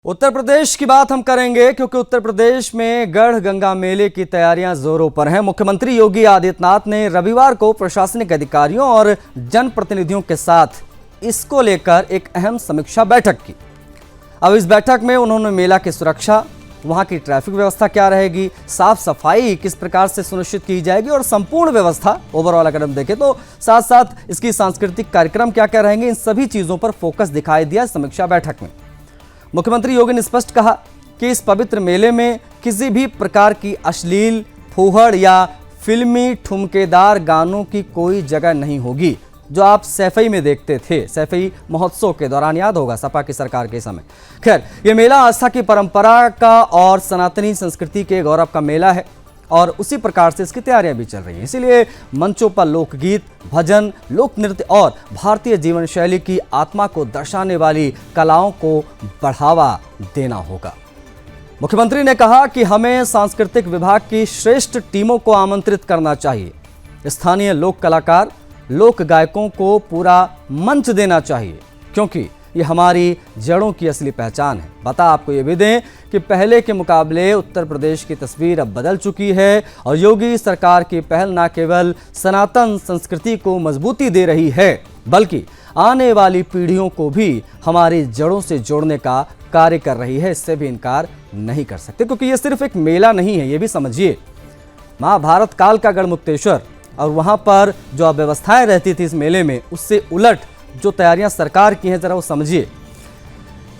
उत्तर प्रदेश की बात हम करेंगे क्योंकि उत्तर प्रदेश में गढ़ गंगा मेले की तैयारियां जोरों पर हैं। मुख्यमंत्री योगी आदित्यनाथ ने रविवार को प्रशासनिक अधिकारियों और जनप्रतिनिधियों के साथ इसको लेकर एक अहम समीक्षा बैठक की। अब इस बैठक में उन्होंने मेला की सुरक्षा, वहां की ट्रैफिक व्यवस्था क्या रहेगी, साफ सफाई किस प्रकार से सुनिश्चित की जाएगी और संपूर्ण व्यवस्था ओवरऑल अगर हम देखें तो साथ साथ इसकी सांस्कृतिक कार्यक्रम क्या क्या रहेंगे, इन सभी चीजों पर फोकस दिखाई दिया समीक्षा बैठक में। मुख्यमंत्री योगी ने स्पष्ट कहा कि इस पवित्र मेले में किसी भी प्रकार की अश्लील, फूहड़ या फिल्मी ठुमकेदार गानों की कोई जगह नहीं होगी, जो आप सैफई में देखते थे। सैफई महोत्सव के दौरान याद होगा सपा की सरकार के समय। खैर, ये मेला आस्था की परंपरा का और सनातनी संस्कृति के गौरव का मेला है और उसी प्रकार से इसकी तैयारियां भी चल रही हैं। इसीलिए मंचों पर लोकगीत, भजन, लोक नृत्य और भारतीय जीवन शैली की आत्मा को दर्शाने वाली कलाओं को बढ़ावा देना होगा। मुख्यमंत्री ने कहा कि हमें सांस्कृतिक विभाग की श्रेष्ठ टीमों को आमंत्रित करना चाहिए। स्थानीय लोक कलाकार, लोक गायकों को पूरा मंच देना चाहिए क्योंकि ये हमारी जड़ों की असली पहचान है। बता आपको ये भी दें कि पहले के मुकाबले उत्तर प्रदेश की तस्वीर अब बदल चुकी है और योगी सरकार की पहल न केवल सनातन संस्कृति को मजबूती दे रही है बल्कि आने वाली पीढ़ियों को भी हमारी जड़ों से जोड़ने का कार्य कर रही है। इससे भी इनकार नहीं कर सकते क्योंकि ये सिर्फ एक मेला नहीं है, ये भी समझिए महाभारत काल का गढ़मुक्तेश्वर और वहां पर जो अव्यवस्थाएं रहती थी इस मेले में, उससे उलट जो तैयारियां सरकार की हैं जरा वो समझिए।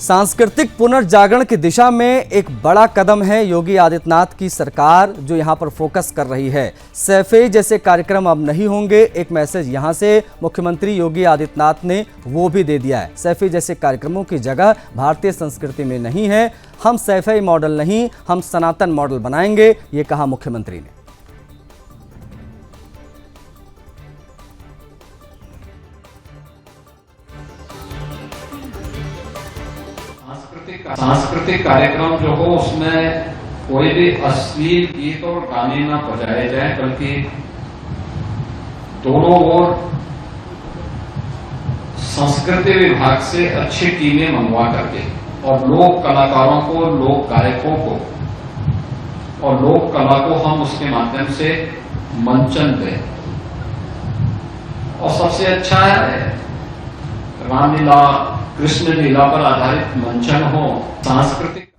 सांस्कृतिक पुनर्जागरण की दिशा में एक बड़ा कदम है योगी आदित्यनाथ की सरकार जो यहां पर फोकस कर रही है। सैफई जैसे कार्यक्रम अब नहीं होंगे, एक मैसेज यहां से मुख्यमंत्री योगी आदित्यनाथ ने वो भी दे दिया है। सैफई जैसे कार्यक्रमों की जगह भारतीय संस्कृति में नहीं है। हम सैफई मॉडल नहीं, हम सनातन मॉडल बनाएंगे, ये कहा मुख्यमंत्री ने। सांस्कृतिक कार्यक्रम जो हो उसमें कोई भी अश्लील गीत और गाने ना बजाए जाए बल्कि दोनों ओर संस्कृति विभाग से अच्छी टीमें मंगवा करके और लोक कलाकारों को, लोक गायकों को और लोक कला को हम उसके माध्यम से मंचन दें। और सबसे अच्छा है रामलीला, कृष्ण लीला पर आधारित मंचन हो, सांस्कृतिक।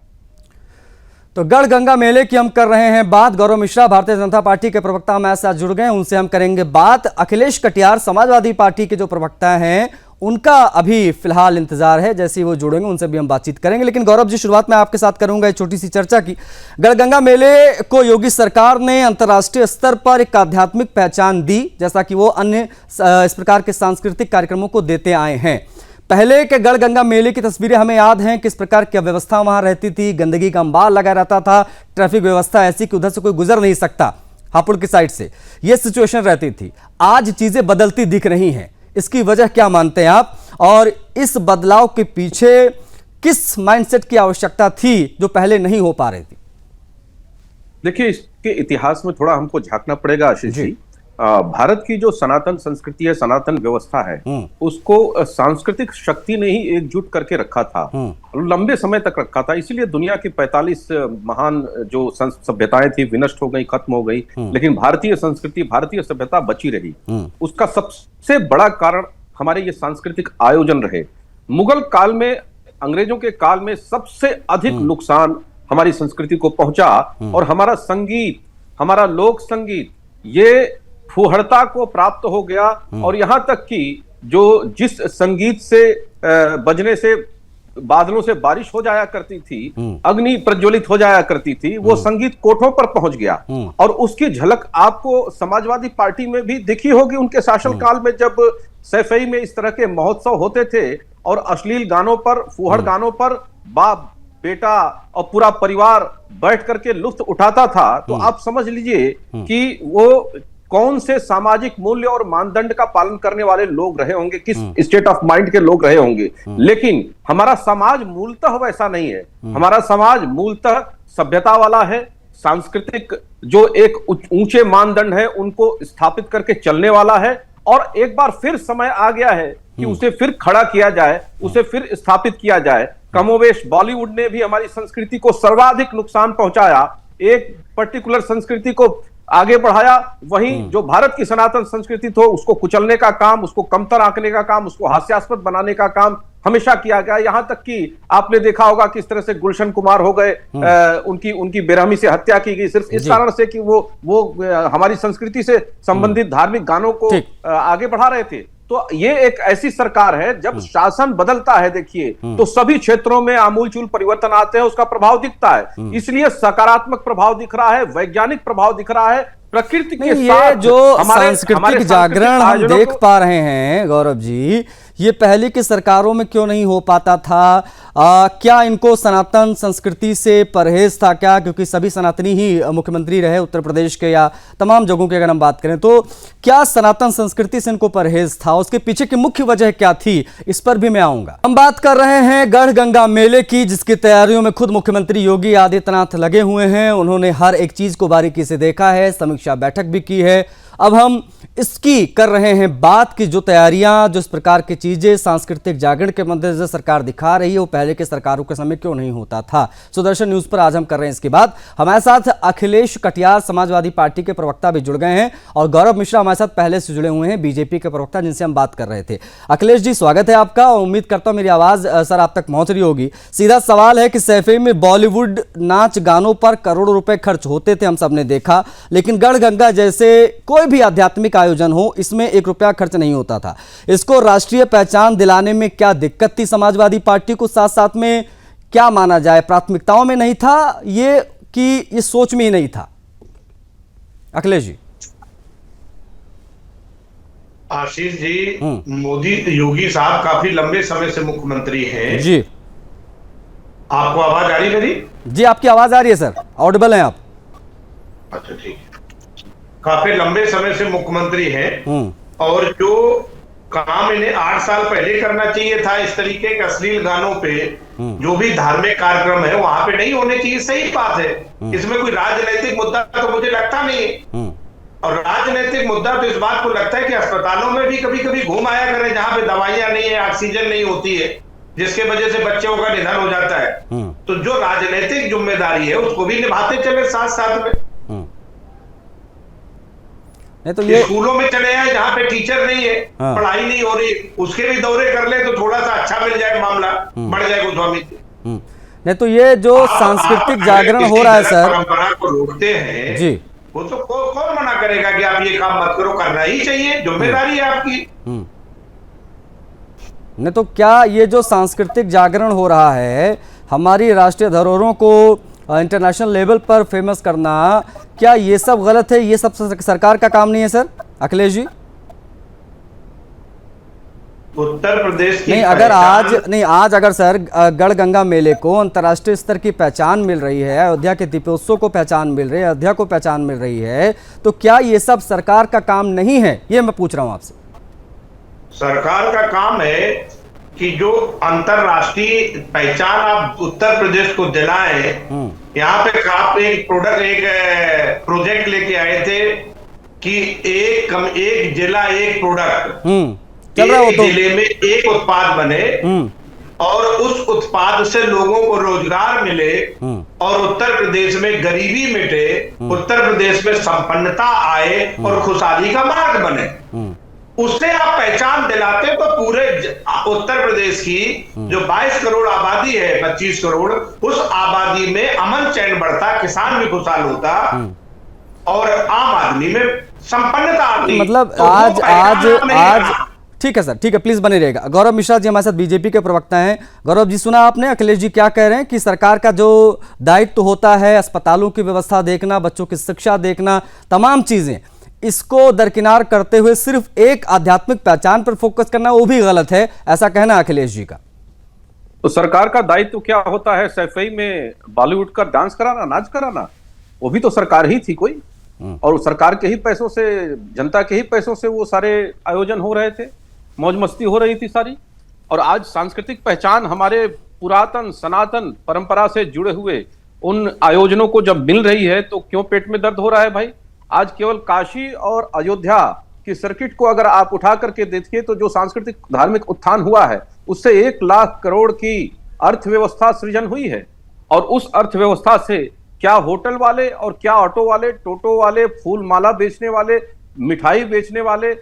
तो गढ़ गंगा मेले की हम कर रहे हैं बात। गौरव मिश्रा भारतीय जनता पार्टी के प्रवक्ता हमारे साथ जुड़ गए, उनसे हम करेंगे बात। अखिलेश कटियार समाजवादी पार्टी के जो प्रवक्ता हैं उनका अभी फिलहाल इंतजार है, जैसे ही वो जुड़ेंगे उनसे भी हम बातचीत करेंगे। लेकिन गौरव जी, शुरुआत में आपके साथ करूंगा एक छोटी सी चर्चा की। गढ़ गंगा मेले को योगी सरकार ने अंतर्राष्ट्रीय स्तर पर एक आध्यात्मिक पहचान दी, जैसा कि वो अन्य इस प्रकार के सांस्कृतिक कार्यक्रमों को देते आए हैं। पहले के गढ़ गंगा मेले की तस्वीरें हमें याद हैं, किस प्रकार की व्यवस्था वहां रहती थी। गंदगी का अंबार लगा रहता था, ट्रैफिक व्यवस्था ऐसी कि उधर से कोई गुजर नहीं सकता, हापुड़ की साइड से, यह सिचुएशन रहती थी। आज चीजें बदलती दिख रही हैं, इसकी वजह क्या मानते हैं आप? और इस बदलाव के पीछे किस माइंडसेट की आवश्यकता थी जो पहले नहीं हो पा रही थी? देखिए, इसके इतिहास में थोड़ा हमको झांकना पड़ेगा आशीष जी। भारत की जो सनातन संस्कृति है, सनातन व्यवस्था है, उसको सांस्कृतिक शक्ति ने ही एकजुट करके रखा था, लंबे समय तक रखा था। इसीलिए दुनिया की 45 महान जो सभ्यताएं थी विनष्ट हो गई, खत्म हो गई, लेकिन भारतीय संस्कृति, भारतीय सभ्यता बची रही। उसका सबसे बड़ा कारण हमारे ये सांस्कृतिक आयोजन रहे। मुगल काल में, अंग्रेजों के काल में सबसे अधिक नुकसान हमारी संस्कृति को पहुंचा और हमारा संगीत, हमारा लोक संगीत ये फूहड़ता को प्राप्त हो गया। और यहां तक कि जिस संगीत से बजने से बादलों से बारिश हो जाया करती थी, अग्नि प्रज्वलित हो जाया करती थी, वो संगीत कोठों पर पहुंच गया। और उसकी झलक आपको समाजवादी पार्टी में भी दिखी होगी उनके शासनकाल में, जब सैफई में इस तरह के महोत्सव होते थे और अश्लील गानों पर, फूहड़ गानों पर बाप, बेटा और पूरा परिवार बैठ करके लुत्फ उठाता था। तो आप समझ लीजिए कि वो कौन से सामाजिक मूल्य और मानदंड का पालन करने वाले लोग रहे होंगे, किस स्टेट ऑफ माइंड के लोग रहे होंगे। लेकिन हमारा समाज मूलतः वैसा नहीं है। हमारा समाज मूलतः सभ्यता वाला है, सांस्कृतिक जो एक ऊंचे मानदंड है उनको स्थापित करके चलने वाला है। और एक बार फिर समय आ गया है कि उसे फिर खड़ा किया जाए, उसे फिर स्थापित किया जाए। कमोवेश बॉलीवुड ने भी हमारी संस्कृति को सर्वाधिक नुकसान पहुंचाया, एक पर्टिकुलर संस्कृति को आगे बढ़ाया। वहीं जो भारत की सनातन संस्कृति थी उसको कुचलने का काम, उसको कमतर आंकने का काम, उसको हास्यास्पद बनाने का काम हमेशा किया गया। यहां तक कि आपने देखा होगा किस तरह से गुलशन कुमार हो गए, उनकी बेरहमी से हत्या की गई सिर्फ इस कारण से कि वो हमारी संस्कृति से संबंधित धार्मिक गानों को आगे बढ़ा रहे थे। तो ये एक ऐसी सरकार है, जब शासन बदलता है देखिए तो सभी क्षेत्रों में आमूलचूल परिवर्तन आते हैं, उसका प्रभाव दिखता है। इसलिए सकारात्मक प्रभाव दिख रहा है, वैज्ञानिक प्रभाव दिख रहा है, प्रकृति के साथ ये जो सांस्कृतिक जागरण हम देख पा रहे हैं गौरव जी, ये पहले की सरकारों में क्यों नहीं हो पाता था? क्या इनको सनातन संस्कृति से परहेज था क्या? क्योंकि सभी सनातनी ही मुख्यमंत्री रहे उत्तर प्रदेश के या तमाम जगहों की अगर हम बात करें, तो क्या सनातन संस्कृति से इनको परहेज था? उसके पीछे की मुख्य वजह क्या थी? इस पर भी मैं आऊंगा। हम बात कर रहे हैं गढ़ गंगा मेले की, जिसकी तैयारियों में खुद मुख्यमंत्री योगी आदित्यनाथ लगे हुए हैं। उन्होंने हर एक चीज को बारीकी से देखा है, समीक्षा बैठक भी की है। अब हम इसकी कर रहे हैं बात की जो तैयारियां, जो इस प्रकार की चीजें सांस्कृतिक जागरण के मद्देनजर सरकार दिखा रही है, वो पहले के सरकारों के समय क्यों नहीं होता था। सुदर्शन न्यूज पर आज हम कर रहे हैं इसकी बात। हमारे साथ अखिलेश कटियार समाजवादी पार्टी के प्रवक्ता भी जुड़ गए हैं और गौरव मिश्रा हमारे साथ पहले से जुड़े हुए हैं, बीजेपी के प्रवक्ता, जिनसे हम बात कर रहे थे। अखिलेश जी, स्वागत है आपका और उम्मीद करता हूं मेरी आवाज सर आप तक पहुंच रही होगी। सीधा सवाल है कि सैफई में बॉलीवुड नाच गानों पर करोड़ों रुपए खर्च होते थे, हम सब ने देखा, लेकिन गढ़ गंगा जैसे कोई भी आध्यात्मिक आयोजन हो, इसमें 1 रुपया खर्च नहीं होता था। इसको राष्ट्रीय पहचान दिलाने में क्या दिक्कत थी समाजवादी पार्टी को? साथ साथ में क्या माना जाए, प्राथमिकताओं में नहीं था ये कि ये सोच में ही नहीं था? अखिलेश जी। आशीष जी, मोदी योगी साहब काफी लंबे समय से मुख्यमंत्री हैं जी। आपको आवाज आ रही है मेरी? जी, आपकी आवाज आ रही है सर, ऑडिबल हैं आप। अच्छा, ठीक है। काफी लंबे समय से मुख्यमंत्री हैं और जो काम इन्हें 8 साल पहले करना चाहिए था, इस तरीके के अश्लील गानों पे जो भी धार्मिक कार्यक्रम है वहां पे नहीं होने चाहिए, सही बात है। इसमें कोई राजनीतिक मुद्दा तो मुझे लगता नहीं है। और राजनीतिक मुद्दा तो इस बात को लगता है कि अस्पतालों में भी कभी कभी घूम आया करें जहां पे दवाइयां नहीं है, ऑक्सीजन नहीं होती है, जिसके वजह से बच्चों का निधन हो जाता है। तो जो राजनीतिक जिम्मेदारी है उसको भी निभाते चले साथ साथ में। नहीं तो ये स्कूलों में चले आए जहाँ पे टीचर नहीं है, पढ़ाई नहीं हो रही, उसके भी दौरे कर ले तो थोड़ा सा अच्छा मिल जाए, मामला बढ़ जाए गोस्वामी। नहीं तो ये जो सांस्कृतिक जागरण हो रहा है सर, परंपरा को रोकते हैं जी, वो तो कौन मना करेगा कि आप ये काम मत करो, करना ही चाहिए, जिम्मेदारी है आपकी। नहीं तो क्या ये जो सांस्कृतिक जागरण हो रहा है, हमारी राष्ट्रीय धरोहरों को इंटरनेशनल लेवल पर फेमस करना, क्या ये सब गलत है? ये सब सरकार का काम नहीं है सर? अखिलेश जी। उत्तर प्रदेश की नहीं आज अगर सर गढ़ गंगा मेले को अंतर्राष्ट्रीय स्तर की पहचान मिल रही है, अयोध्या के दीपोत्सव को पहचान मिल रही है, अयोध्या को पहचान मिल रही है, तो क्या ये सब सरकार का काम नहीं है? ये मैं पूछ रहा हूं आपसे। सरकार का काम है कि जो अंतरराष्ट्रीय पहचान आप उत्तर प्रदेश को दिलाएं। यहाँ पे आप एक प्रोजेक्ट लेके आए थे कि एक जिला एक प्रोडक्ट, चल रहा है वो तो। जिले में एक उत्पाद बने और उस उत्पाद से लोगों को रोजगार मिले और उत्तर प्रदेश में गरीबी मिटे, उत्तर प्रदेश में संपन्नता आए और खुशहाली का मार्ग बने। उससे आप पहचान दिलाते तो पूरे उत्तर प्रदेश की जो 22 करोड़ आबादी है, 25 करोड़, उस आबादी में अमन चैन बढ़ता, किसान भी खुशहाल होता और आम आदमी में संपन्नता आती। मतलब तो आज ठीक है सर, ठीक है, प्लीज बने रहेगा। गौरव मिश्रा जी हमारे साथ बीजेपी के प्रवक्ता हैं। गौरव जी, सुना आपने अखिलेश जी क्या कह रहे हैं कि सरकार का जो दायित्व तो होता है अस्पतालों की व्यवस्था देखना, बच्चों की शिक्षा देखना, तमाम चीजें, इसको दरकिनार करते हुए सिर्फ एक आध्यात्मिक पहचान पर फोकस करना वो भी गलत है, ऐसा कहना अखिलेश जी का। तो सरकार का दायित्व क्या होता है? सैफई में बॉलीवुड का डांस कराना, नाच कराना, वो भी तो सरकार ही थी कोई, और सरकार के ही पैसों से, जनता के ही पैसों से वो सारे आयोजन हो रहे थे, मौज मस्ती हो रही थी सारी। और आज सांस्कृतिक पहचान हमारे पुरातन सनातन परंपरा से जुड़े हुए उन आयोजनों को जब मिल रही है तो क्यों पेट में दर्द हो रहा है भाई? आज केवल काशी और अयोध्या की सर्किट को अगर आप उठा करके देखिए तो जो सांस्कृतिक धार्मिक उत्थान हुआ है उससे 1 लाख करोड़ की अर्थव्यवस्था सृजन हुई है, और उस अर्थव्यवस्था से क्या होटल वाले और क्या ऑटो वाले, टोटो वाले, फूल माला बेचने वाले, मिठाई बेचने वाले,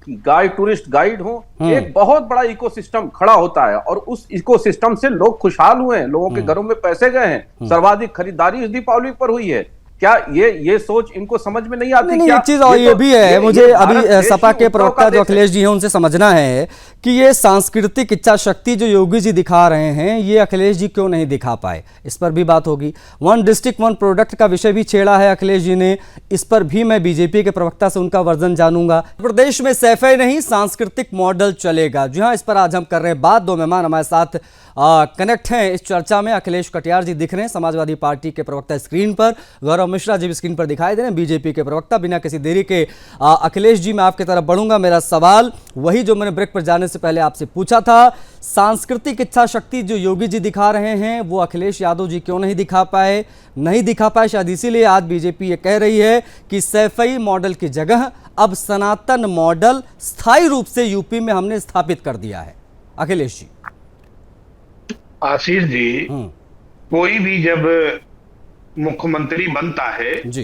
टूरिस्ट गाइड हो, एक बहुत बड़ा इकोसिस्टम खड़ा होता है, और उस इकोसिस्टम से लोग खुशहाल हुए हैं, लोगों के घरों में पैसे गए हैं, सर्वाधिक खरीदारी इस दीपावली पर हुई है। क्या ये सोच इनको समझ में नहीं आती? नहीं, क्या एक चीज और ये भी है, मुझे अभी सपा के प्रवक्ता जो देश अखिलेश जी हैं उनसे समझना है कि ये सांस्कृतिक इच्छा शक्ति जो योगी जी दिखा रहे हैं, ये अखिलेश जी क्यों नहीं दिखा पाए, इस पर भी बात होगी। वन डिस्ट्रिक्ट वन प्रोडक्ट का विषय भी छेड़ा है अखिलेश जी ने, इस पर भी मैं बीजेपी के प्रवक्ता से उनका वर्जन जानूंगा। प्रदेश में सैफे नहीं सांस्कृतिक मॉडल चलेगा, जी हाँ, इस पर आज हम कर रहे हैं बात। दो मेहमान हमारे साथ कनेक्ट हैं इस चर्चा में। अखिलेश कटियार जी दिख रहे हैं, समाजवादी पार्टी के प्रवक्ता स्क्रीन पर, गौरव मिश्रा जी भी स्क्रीन पर दिखाई दे रहे हैं, बीजेपी के प्रवक्ता। बिना किसी देरी के अखिलेश जी मैं आपकी तरफ बढ़ूंगा। मेरा सवाल वही जो मैंने ब्रेक पर जाने से पहले आपसे पूछा था, सांस्कृतिक इच्छा शक्ति जो योगी जी दिखा रहे हैं वो अखिलेश यादव जी क्यों नहीं दिखा पाए? शायद इसीलिए आज बीजेपी ये कह रही है कि सैफई मॉडल की जगह अब सनातन मॉडल स्थायी रूप से यूपी में हमने स्थापित कर दिया है। अखिलेश जी। आशीष जी, कोई भी जब मुख्यमंत्री बनता है जी,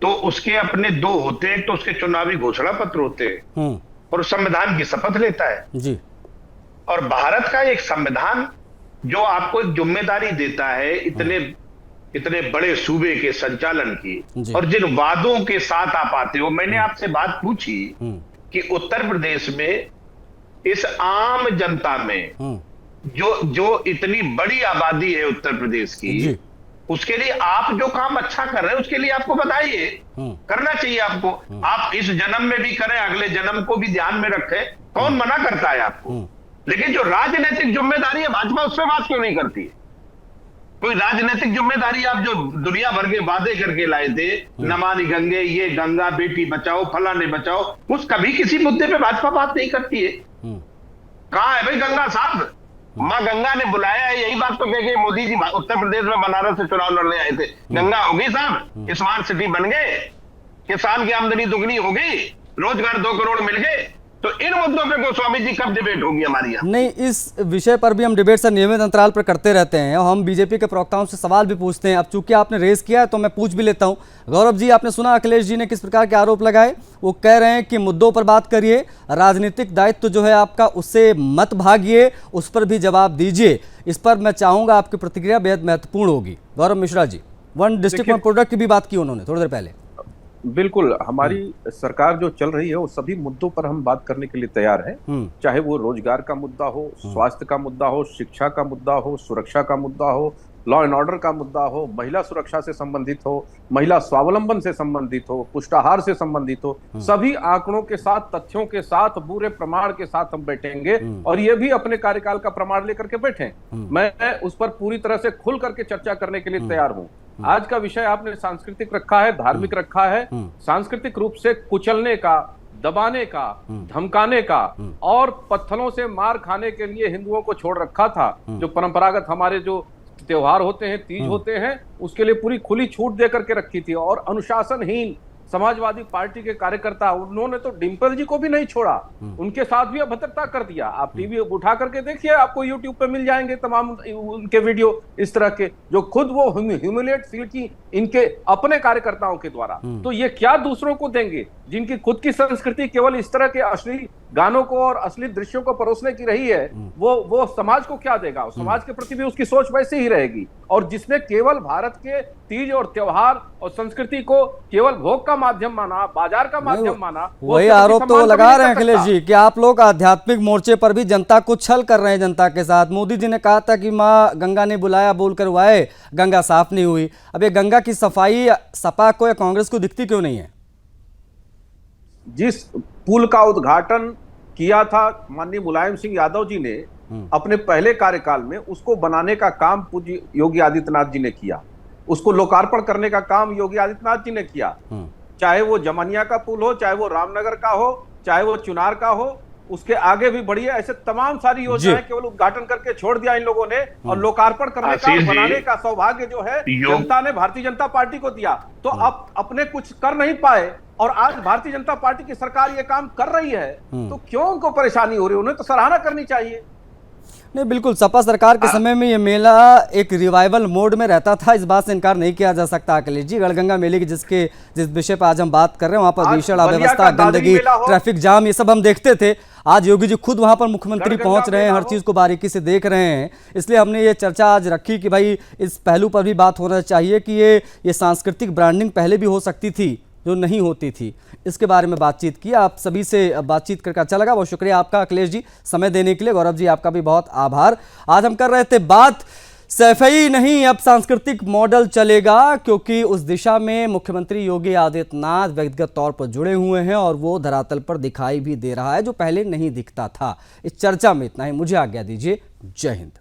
तो उसके अपने दो होते हैं, तो उसके चुनावी घोषणा पत्र होते हैं और संविधान की शपथ लेता है जी। और भारत का एक संविधान जो आपको एक जिम्मेदारी देता है इतने बड़े सूबे के संचालन की, और जिन वादों के साथ आप आते हो। मैंने आपसे बात पूछी कि उत्तर प्रदेश में इस आम जनता में जो इतनी बड़ी आबादी है उत्तर प्रदेश की, उसके लिए आप जो काम अच्छा कर रहे हैं उसके लिए आपको बधाई, करना चाहिए आपको। आप इस जन्म में भी करें, अगले जन्म को भी ध्यान में रखें, कौन मना करता है आपको? लेकिन जो राजनीतिक जिम्मेदारी है भाजपा उस पर बात क्यों नहीं करती है? कोई राजनीतिक जिम्मेदारी आप जो दुनिया भर के वादे करके लाए थे, नमामि गंगे, ये गंगा, बेटी बचाओ, फलाने बचाओ, उस कभी किसी मुद्दे पे भाजपा बात नहीं करती है। कहां है भाई गंगा साहब? माँ गंगा ने बुलाया है, यही बात तो कह के मोदी जी उत्तर प्रदेश में बनारस से चुनाव लड़ने आए थे। गंगा होगी साहब, स्मार्ट सिटी बन गए, किसान की आमदनी दुगनी हो गई, रोजगार 2 करोड़ मिल गए। तो इन मुद्दों पे गोस्वामी जी कब डिबेट होगी हमारी यहाँ? नहीं, इस विषय पर भी हम डिबेट सर नियमित अंतराल पर करते रहते हैं और हम बीजेपी के प्रवक्ताओं से सवाल भी पूछते हैं। अब चूंकि आपने रेस किया है तो मैं पूछ भी लेता हूं। गौरव जी, आपने सुना अखिलेश जी ने किस प्रकार के आरोप लगाए? वो कह रहे हैं कि मुद्दों पर बात करिए, राजनीतिक दायित्व जो है आपका उससे मत भागिए, उस पर भी जवाब दीजिए। इस पर मैं चाहूंगा आपकी प्रतिक्रिया बेहद महत्वपूर्ण होगी। गौरव Mishra ji, one district one product की भी बात की उन्होंने थोड़ी देर पहले। बिल्कुल, हमारी सरकार जो चल रही है वो सभी मुद्दों पर हम बात करने के लिए तैयार है, चाहे वो रोजगार का मुद्दा हो, स्वास्थ्य का मुद्दा हो, शिक्षा का मुद्दा हो, सुरक्षा का मुद्दा हो, लॉ एंड ऑर्डर का मुद्दा हो, महिला सुरक्षा से संबंधित हो, महिला स्वावलंबन से संबंधित हो, पुष्टाहार से संबंधित हो। सभी आंकड़ों के साथ, तथ्यों के साथ, पूरे प्रमाण के साथ हम बैठेंगे और ये भी अपने कार्यकाल का प्रमाण लेकर के बैठे। मैं उस पर पूरी तरह से खुल करके चर्चा करने के लिए तैयार हूं। आज का विषय आपने सांस्कृतिक रखा है, धार्मिक रखा है। सांस्कृतिक रूप से कुचलने का, दबाने का, धमकाने का और पत्थरों से मार खाने के लिए हिंदुओं को छोड़ रखा था। जो परंपरागत हमारे जो त्योहार होते हैं, तीज होते हैं, उसके लिए पूरी खुली छूट दे करके रखी थी। और अनुशासनहीन समाजवादी पार्टी के कार्यकर्ता, उन्होंने तो डिम्पल जी को भी नहीं छोड़ा, उनके साथ भी अभद्रता कर दिया। आप टीवी उठा करके देखिए, आपको यूट्यूब पे मिल जाएंगे तमाम उनके वीडियो इस तरह के, जो खुद वो ह्यूमिलेट फील की इनके अपने कार्यकर्ताओं के द्वारा। तो ये क्या दूसरों को देंगे, जिनकी खुद की संस्कृति केवल इस तरह के अश्लील गानों को और असली दृश्यों को परोसने की रही है, वो समाज को क्या देगा? समाज के प्रति भी उसकी सोच वैसे ही रहेगी। और जिसने केवल भारत के तीज और त्योहार और संस्कृति को केवल भोग का माध्यम माना, बाजार का माध्यम माना, वही आरोप तो लगा रहे हैं अखिलेश जी कि आप लोग आध्यात्मिक मोर्चे पर भी जनता को छल कर रहे हैं जनता के साथ। मोदी जी ने कहा था कि माँ गंगा ने बुलाया बोलकर वाए, गंगा साफ नहीं हुई। अब ये गंगा की सफाई सपा को या कांग्रेस को दिखती क्यों नहीं है? जिस पुल का उद्घाटन किया था माननीय मुलायम सिंह यादव जी ने अपने पहले कार्यकाल में, उसको बनाने का काम पूज्य योगी आदित्यनाथ जी ने किया, उसको लोकार्पण करने का काम योगी आदित्यनाथ जी ने किया। चाहे वो जमनिया का पुल हो, चाहे वो रामनगर का हो, चाहे वो चुनार का हो, उसके आगे भी बढ़िए, ऐसे तमाम सारी योजनाएं केवल उद्घाटन करके छोड़ दिया इन लोगों ने। और लोकार्पण करने का, बनाने का सौभाग्य जो है जनता ने भारतीय जनता पार्टी को दिया। तो अब अपने कुछ कर नहीं पाए और आज भारतीय जनता पार्टी की सरकार ये काम कर रही है, तो क्यों उनको परेशानी हो रही है? उन्हें तो सराहना करनी चाहिए। नहीं, बिल्कुल सपा सरकार के समय में ये मेला एक रिवाइवल मोड में रहता था, इस बात से इनकार नहीं किया जा सकता। अखिलेश जी, गढ़गंगा मेले की जिस विषय पर आज हम बात कर रहे हैं, वहाँ पर भीषण अव्यवस्था, गंदगी, ट्रैफिक जाम, ये सब हम देखते थे। आज योगी जी खुद वहाँ पर मुख्यमंत्री पहुँच रहे हैं, हर चीज़ को बारीकी से देख रहे हैं, इसलिए हमने ये चर्चा आज रखी कि भाई इस पहलू पर भी बात होना चाहिए कि ये सांस्कृतिक ब्रांडिंग पहले भी हो सकती थी जो नहीं होती थी। इसके बारे में बातचीत की, आप सभी से बातचीत करके अच्छा लगा। बहुत शुक्रिया आपका अखिलेश जी समय देने के लिए। गौरव जी, आपका भी बहुत आभार। आज हम कर रहे थे बात सैफई नहीं, अब सांस्कृतिक मॉडल चलेगा, क्योंकि उस दिशा में मुख्यमंत्री योगी आदित्यनाथ व्यक्तिगत तौर पर जुड़े हुए हैं और वो धरातल पर दिखाई भी दे रहा है, जो पहले नहीं दिखता था। इस चर्चा में इतना ही, मुझे आज्ञा दीजिए। जय हिंद।